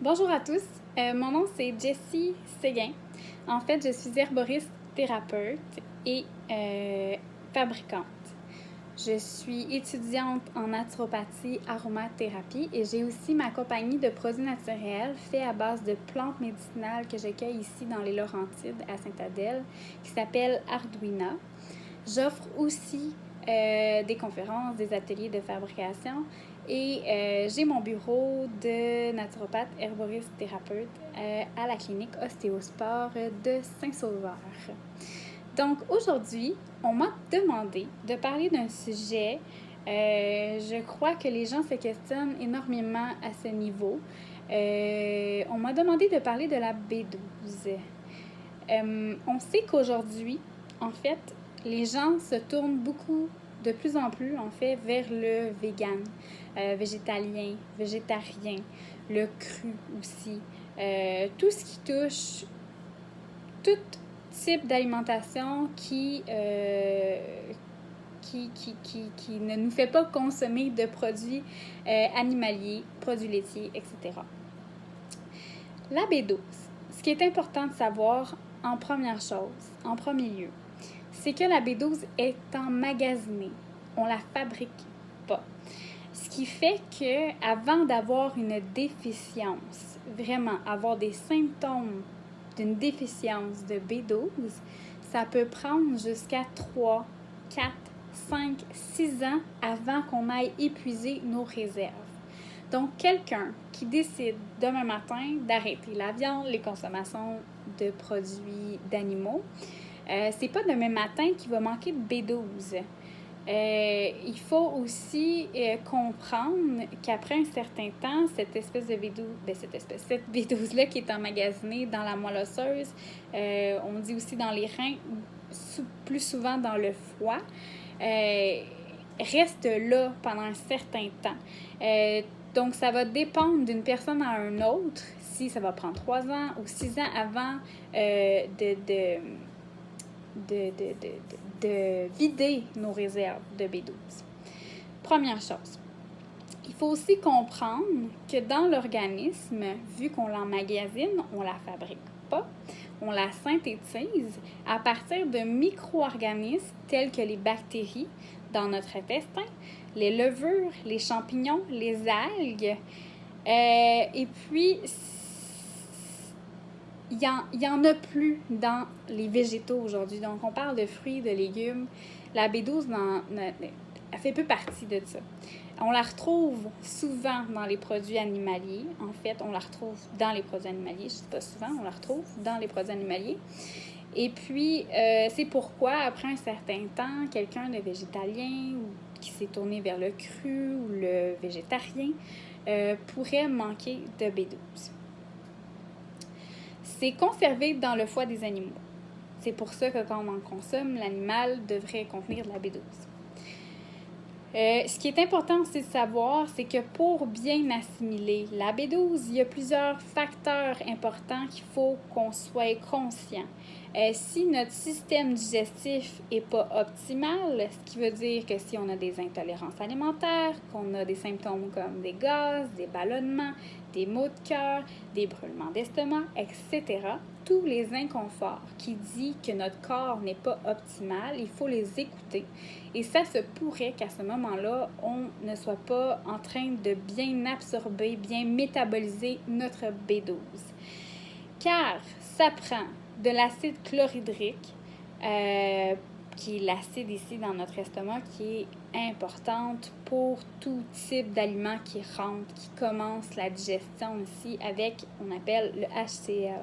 Bonjour à tous, mon nom c'est Jessie Séguin. En fait, je suis herboriste thérapeute et fabricante. Je suis étudiante en naturopathie aromathérapie et j'ai aussi ma compagnie de produits naturels faits à base de plantes médicinales que j'accueille ici dans les Laurentides à Sainte-Adèle qui s'appelle Arduina. J'offre aussi des conférences, des ateliers de fabrication et j'ai mon bureau de naturopathe herboriste thérapeute à la clinique Ostéosport de Saint-Sauveur. Donc aujourd'hui, on m'a demandé de parler d'un sujet. Je crois que les gens se questionnent énormément à ce niveau. On m'a demandé de parler de la B12. On sait qu'aujourd'hui, en fait, les gens se tournent beaucoup, de plus en plus, en fait, vers le vegan, végétalien, végétarien, le cru aussi. Tout ce qui touche tout type d'alimentation qui ne nous fait pas consommer de produits animaliers, produits laitiers, etc. La B12, ce qui est important de savoir en première chose, en premier lieu, c'est que la B12 est emmagasinée. On la fabrique pas. Ce qui fait que avant d'avoir une déficience, vraiment avoir des symptômes d'une déficience de B12, ça peut prendre jusqu'à 3, 4, 5, 6 ans avant qu'on aille épuiser nos réserves. Donc, quelqu'un qui décide demain matin d'arrêter la viande, les consommations de produits d'animaux, c'est pas demain matin qu'il va manquer de B12. Il faut aussi comprendre qu'après un certain temps, cette espèce de B12, cette B12-là qui est emmagasinée dans la moelle osseuse, on dit aussi dans les reins, plus souvent dans le foie, reste là pendant un certain temps. Donc, ça va dépendre d'une personne à une autre, si ça va prendre 3 ans ou 6 ans avant de vider nos réserves de B12. Première chose, il faut aussi comprendre que dans l'organisme, vu qu'on l'emmagasine, on ne la fabrique pas, on la synthétise à partir de micro-organismes tels que les bactéries dans notre intestin, les levures, les champignons, les algues. Et puis, il y en a plus dans les végétaux aujourd'hui. Donc, on parle de fruits, de légumes. La B12, elle fait peu partie de ça. On la retrouve souvent dans les produits animaliers. En fait, on la retrouve dans les produits animaliers. Je ne dis pas souvent, on la retrouve dans les produits animaliers. Et puis, c'est pourquoi, après un certain temps, quelqu'un de végétalien ou qui s'est tourné vers le cru ou le végétarien pourrait manquer de B12. C'est conservé dans le foie des animaux. C'est pour ça que quand on en consomme, l'animal devrait contenir de la B12. Ce qui est important aussi de savoir, c'est que pour bien assimiler la B12, il y a plusieurs facteurs importants qu'il faut qu'on soit conscient. Si notre système digestif n'est pas optimal, ce qui veut dire que si on a des intolérances alimentaires, qu'on a des symptômes comme des gaz, des ballonnements, des maux de cœur, des brûlements d'estomac, etc., tous les inconforts qui disent que notre corps n'est pas optimal, il faut les écouter. Et ça se pourrait qu'à ce moment-là, on ne soit pas en train de bien absorber, bien métaboliser notre B12. Car ça prend de l'acide chlorhydrique, qui est l'acide ici dans notre estomac, qui est importante pour tout type d'aliments qui rentrent, qui commencent la digestion ici avec, on appelle le HCl.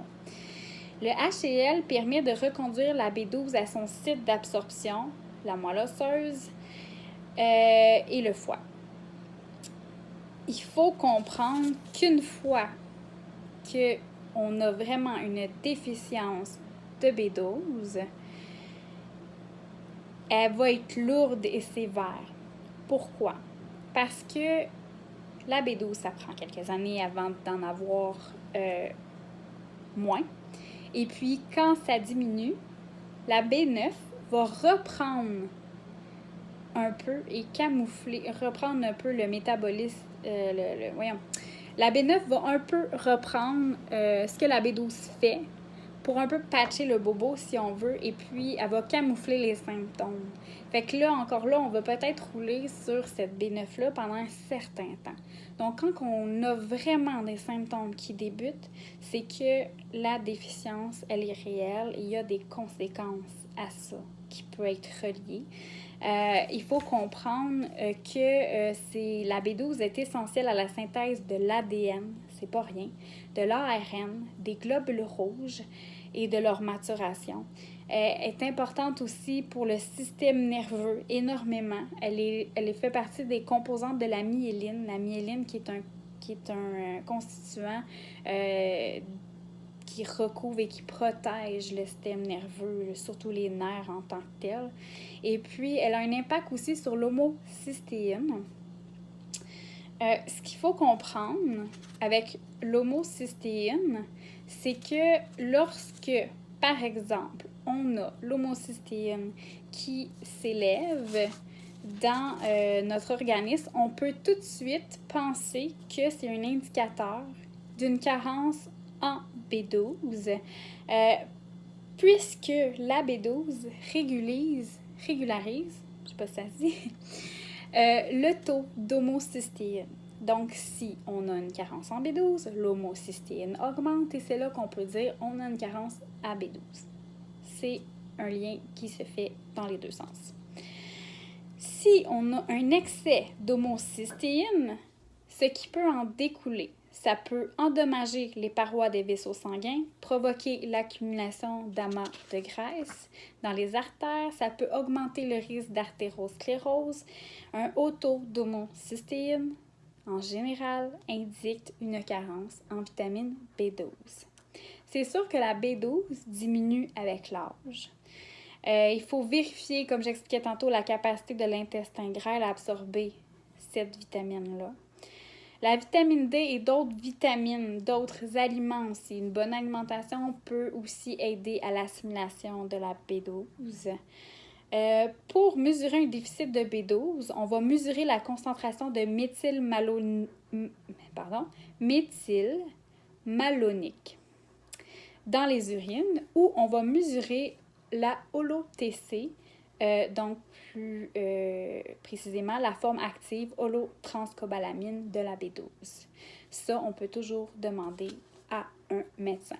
Le HCl permet de reconduire la B12 à son site d'absorption, la moelle osseuse et le foie. Il faut comprendre qu'une fois qu'on a vraiment une déficience de B12, elle va être lourde et sévère. Pourquoi? Parce que la B12, ça prend quelques années avant d'en avoir moins. Et puis, quand ça diminue, la B9 va reprendre un peu et camoufler, reprendre un peu le métabolisme, La B9 va un peu reprendre ce que la B12 fait pour un peu patcher le bobo, si on veut, et puis elle va camoufler les symptômes. Fait que là, encore là, on va peut-être rouler sur cette B9-là pendant un certain temps. Donc, quand on a vraiment des symptômes qui débutent, c'est que la déficience, elle est réelle et il y a des conséquences à ça qui peuvent être reliées. Il faut comprendre que la B12 est essentielle à la synthèse de l'ADN, c'est pas rien, de l'ARN, des globules rouges et de leur maturation. Elle est importante aussi pour le système nerveux, énormément. Elle fait partie des composantes de la myéline. La myéline qui est un constituant qui recouvre et qui protège le système nerveux, surtout les nerfs en tant que tels. Et puis, elle a un impact aussi sur l'homocystéine. Ce qu'il faut comprendre avec l'homocystéine, c'est que lorsque, par exemple, on a l'homocystéine qui s'élève dans notre organisme, on peut tout de suite penser que c'est un indicateur d'une carence en B12, puisque la B12 régularise, je sais pas si ça se dit, le taux d'homocystéine. Donc, si on a une carence en B12, l'homocystéine augmente et c'est là qu'on peut dire on a une carence à B12. C'est un lien qui se fait dans les deux sens. Si on a un excès d'homocystéine, ce qui peut en découler, ça peut endommager les parois des vaisseaux sanguins, provoquer l'accumulation d'amas de graisse dans les artères, ça peut augmenter le risque d'artérosclérose. Un haut taux d'homocystéine, en général, indique une carence en vitamine B12. C'est sûr que la B12 diminue avec l'âge. Il faut vérifier, comme j'expliquais tantôt, la capacité de l'intestin grêle à absorber cette vitamine-là. La vitamine D et d'autres vitamines, d'autres aliments aussi. Une bonne alimentation peut aussi aider à l'assimilation de la B12. Pour mesurer un déficit de B12, on va mesurer la concentration de méthylmalonique dans les urines ou on va mesurer la holo-TC, donc plus précisément la forme active holotranscobalamine de la B12. Ça, on peut toujours demander à un médecin.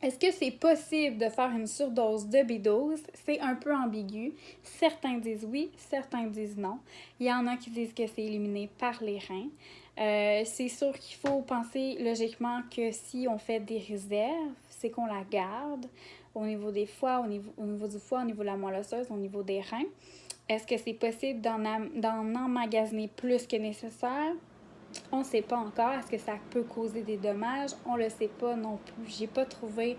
Est-ce que c'est possible de faire une surdose de B12? C'est un peu ambigu. Certains disent oui, certains disent non. Il y en a qui disent que c'est éliminé par les reins. C'est sûr qu'il faut penser logiquement que si on fait des réserves, c'est qu'on la garde au niveau des foies, au niveau du foie, au niveau de la moelle osseuse, au niveau des reins. Est-ce que c'est possible d'en emmagasiner plus que nécessaire? On ne sait pas encore. Est-ce que ça peut causer des dommages? On ne le sait pas non plus. Je n'ai pas trouvé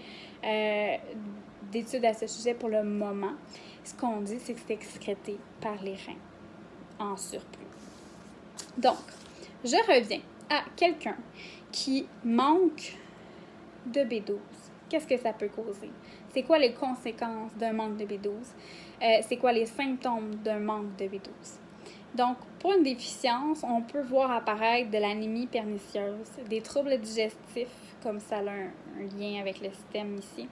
d'études à ce sujet pour le moment. Ce qu'on dit, c'est que c'est excrété par les reins en surplus. Donc, je reviens à quelqu'un qui manque de B12. Qu'est-ce que ça peut causer? C'est quoi les conséquences d'un manque de B12? C'est quoi les symptômes d'un manque de B12? Donc, pour une déficience, on peut voir apparaître de l'anémie pernicieuse, des troubles digestifs, comme ça a un lien avec le système ici,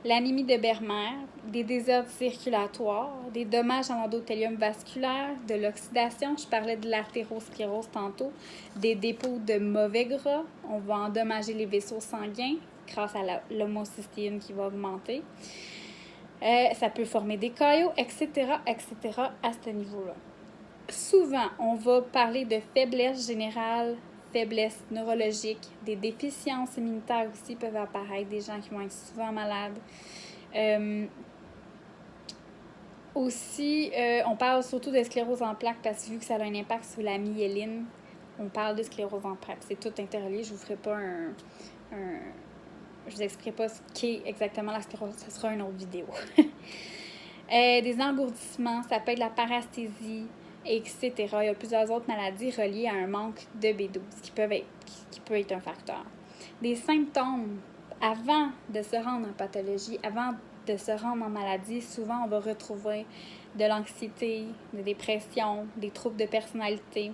l'anémie de Bermer, des désordres circulatoires, des dommages à l'endothélium vasculaire, de l'oxydation, je parlais de l'artérosclérose tantôt, des dépôts de mauvais gras, on va endommager les vaisseaux sanguins grâce à l'homocystéine qui va augmenter. Ça peut former des caillots, etc., etc. à ce niveau-là. Souvent, on va parler de faiblesse générale, faiblesse neurologique, des déficiences immunitaires aussi peuvent apparaître, des gens qui vont être souvent malades. On parle surtout de sclérose en plaques parce que vu que ça a un impact sur la myéline, on parle de sclérose en plaques. C'est tout interrelié. Je vous ferai pas je vous expliquerai pas ce qu'est exactement la sclérose. Ce sera une autre vidéo. Des engourdissements, ça peut être la parasthésie, etc. Il y a plusieurs autres maladies reliées à un manque de B12 qui peut être un facteur. Des symptômes avant de se rendre en pathologie, avant de se rendre en maladie, souvent on va retrouver de l'anxiété, de la dépression, des troubles de personnalité,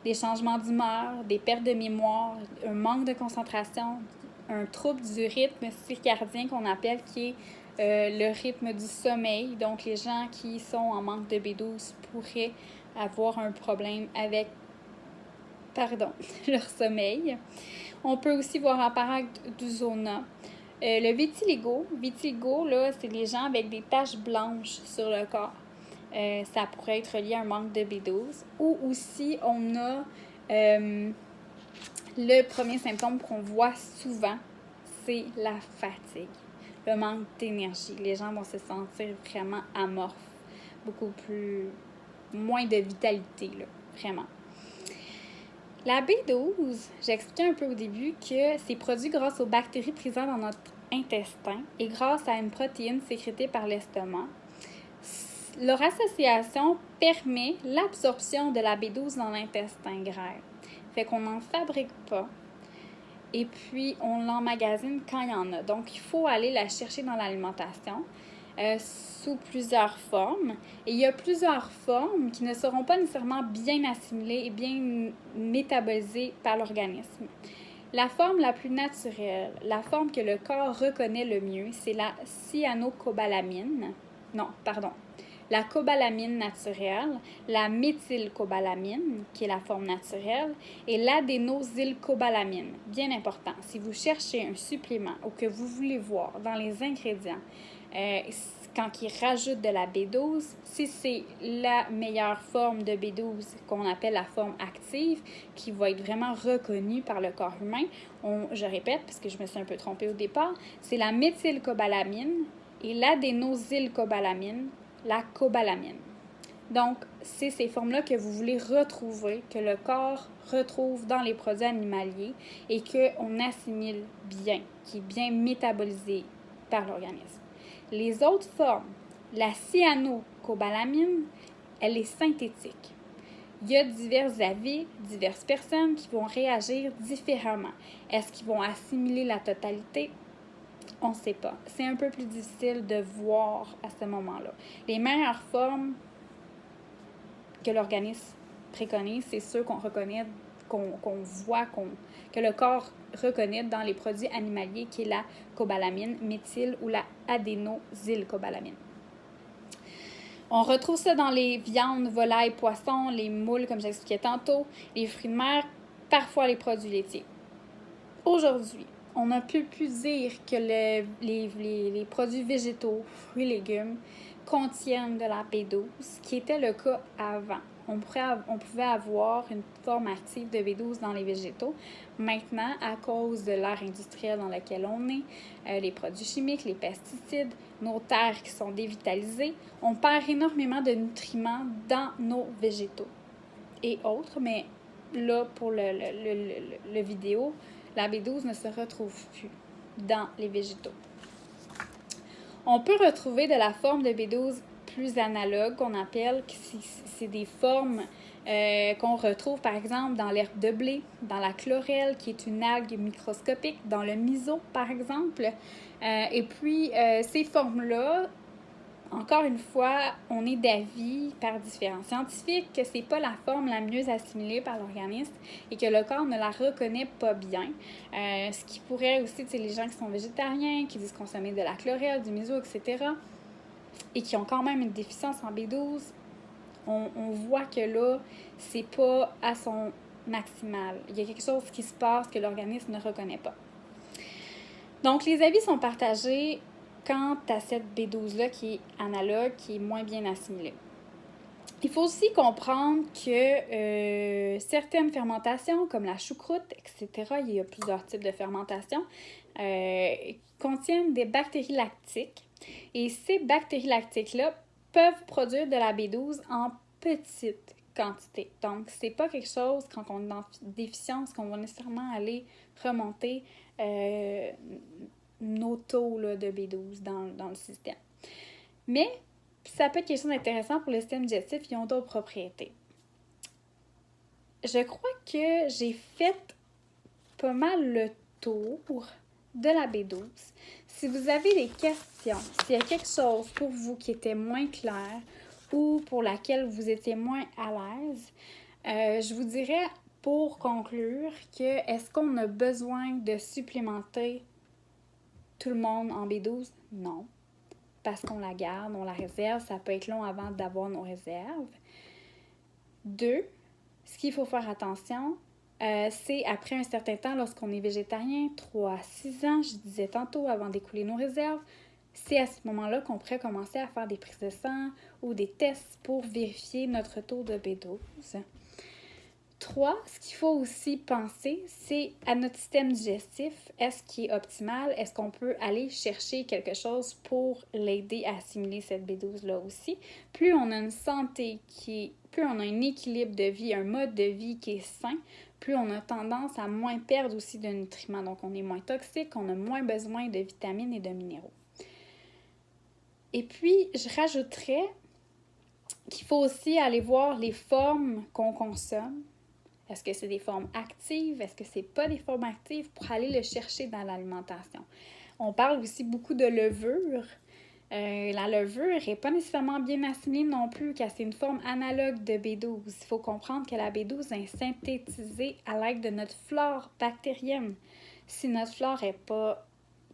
des changements d'humeur, des pertes de mémoire, un manque de concentration, un trouble du rythme circadien qu'on appelle qui est le rythme du sommeil. Donc, les gens qui sont en manque de B12 pourraient avoir un problème avec, leur sommeil. On peut aussi voir apparaître du zona. Le vitiligo, là, c'est les gens avec des taches blanches sur le corps. Ça pourrait être lié à un manque de B12. Ou aussi, on a le premier symptôme qu'on voit souvent, c'est la fatigue, le manque d'énergie. Les gens vont se sentir vraiment amorphes, moins de vitalité, là, vraiment. La B12, j'expliquais un peu au début que c'est produit grâce aux bactéries présentes dans notre intestin et grâce à une protéine sécrétée par l'estomac. Leur association permet l'absorption de la B12 dans l'intestin grêle. Fait qu'on n'en fabrique pas. Et puis, on l'emmagasine quand il y en a. Donc, il faut aller la chercher dans l'alimentation sous plusieurs formes. Et il y a plusieurs formes qui ne seront pas nécessairement bien assimilées et bien métabolisées par l'organisme. La forme la plus naturelle, la forme que le corps reconnaît le mieux, c'est la cyanocobalamine. La cobalamine naturelle, la méthylcobalamine, qui est la forme naturelle, et l'adénosylcobalamine. Bien important, si vous cherchez un supplément ou que vous voulez voir dans les ingrédients, quand ils rajoutent de la B12, si c'est la meilleure forme de B12 qu'on appelle la forme active, qui va être vraiment reconnue par le corps humain, je répète, parce que je me suis un peu trompée au départ, c'est la méthylcobalamine et l'adénosylcobalamine, la cobalamine. Donc, c'est ces formes-là que vous voulez retrouver, que le corps retrouve dans les produits animaliers et qu'on assimile bien, qui est bien métabolisé par l'organisme. Les autres formes, la cyanocobalamine, elle est synthétique. Il y a divers avis, diverses personnes qui vont réagir différemment. Est-ce qu'ils vont assimiler la totalité? On ne sait pas. C'est un peu plus difficile de voir à ce moment-là. Les meilleures formes que l'organisme préconise, c'est ceux qu'on reconnaît, qu'on voit, que le corps reconnaît dans les produits animaliers, qui est la cobalamine, méthyle ou la adénosylcobalamine. On retrouve ça dans les viandes, volailles, poissons, les moules, comme j'expliquais tantôt, les fruits de mer, parfois les produits laitiers. Aujourd'hui, on a pu dire que les produits végétaux, fruits et légumes, contiennent de la B12, qui était le cas avant. On pouvait avoir une forme active de B12 dans les végétaux. Maintenant, à cause de l'ère industrielle dans laquelle on est, les produits chimiques, les pesticides, nos terres qui sont dévitalisées, on perd énormément de nutriments dans nos végétaux et autres. Mais là, pour le vidéo, la B12 ne se retrouve plus dans les végétaux. On peut retrouver de la forme de B12 plus analogue qu'on appelle, c'est des formes qu'on retrouve par exemple dans l'herbe de blé, dans la chlorelle qui est une algue microscopique, dans le miso par exemple. Et puis ces formes-là, encore une fois, on est d'avis par différents scientifiques que c'est pas la forme la mieux assimilée par l'organisme et que le corps ne la reconnaît pas bien. Ce qui pourrait aussi, les gens qui sont végétariens, qui disent consommer de la chlorelle, du miso, etc., et qui ont quand même une déficience en B12, on voit que là, c'est pas à son maximal. Il y a quelque chose qui se passe que l'organisme ne reconnaît pas. Donc, les avis sont partagés quant à cette B12-là qui est analogue, qui est moins bien assimilée. Il faut aussi comprendre que certaines fermentations, comme la choucroute, etc., il y a plusieurs types de fermentation, contiennent des bactéries lactiques. Et ces bactéries lactiques-là peuvent produire de la B12 en petite quantité. Donc, c'est pas quelque chose, quand on est en déficience, qu'on va nécessairement aller remonter nos taux là, de B12 dans le système. Mais ça peut être quelque chose d'intéressant pour le système digestif, ils ont d'autres propriétés. Je crois que j'ai fait pas mal le tour de la B12. Si vous avez des questions, s'il y a quelque chose pour vous qui était moins clair ou pour laquelle vous étiez moins à l'aise, Je vous dirais, pour conclure, que est-ce qu'on a besoin de supplémenter tout le monde en B12? Non. Parce qu'on la garde, on la réserve. Ça peut être long avant d'avoir nos réserves. 2, ce qu'il faut faire attention, c'est après un certain temps, lorsqu'on est végétarien, 3 à 6 ans, je disais tantôt, avant d'écouler nos réserves, c'est à ce moment-là qu'on pourrait commencer à faire des prises de sang ou des tests pour vérifier notre taux de B12. 3, ce qu'il faut aussi penser, c'est à notre système digestif. Est-ce qu'il est optimal? Est-ce qu'on peut aller chercher quelque chose pour l'aider à assimiler cette B12-là aussi? Plus on a une santé plus on a un équilibre de vie, un mode de vie qui est sain, plus on a tendance à moins perdre aussi de nutriments. Donc, on est moins toxique, on a moins besoin de vitamines et de minéraux. Et puis, je rajouterais qu'il faut aussi aller voir les formes qu'on consomme. Est-ce que c'est des formes actives? Est-ce que c'est pas des formes actives pour aller le chercher dans l'alimentation? On parle aussi beaucoup de levure. La levure n'est pas nécessairement bien assimilée non plus, car c'est une forme analogue de B12. Il faut comprendre que la B12 est synthétisée à l'aide de notre flore bactérienne. Si notre flore n'est pas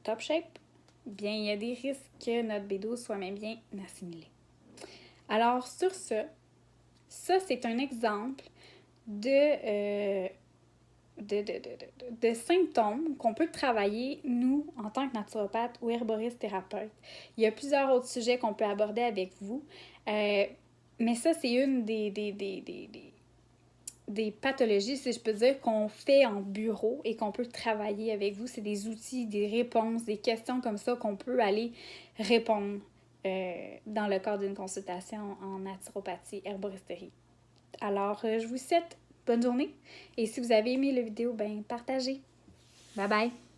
top shape, bien, il y a des risques que notre B12 soit même bien assimilée. Alors, sur ça, c'est un exemple de symptômes qu'on peut travailler, nous, en tant que naturopathe ou herboriste thérapeute. Il y a plusieurs autres sujets qu'on peut aborder avec vous, mais ça, c'est une des pathologies, si je peux dire, qu'on fait en bureau et qu'on peut travailler avec vous. C'est des outils, des réponses, des questions comme ça qu'on peut aller répondre dans le cadre d'une consultation en naturopathie, herboristerie. Alors, je vous souhaite bonne journée et si vous avez aimé la vidéo, partagez. Bye bye!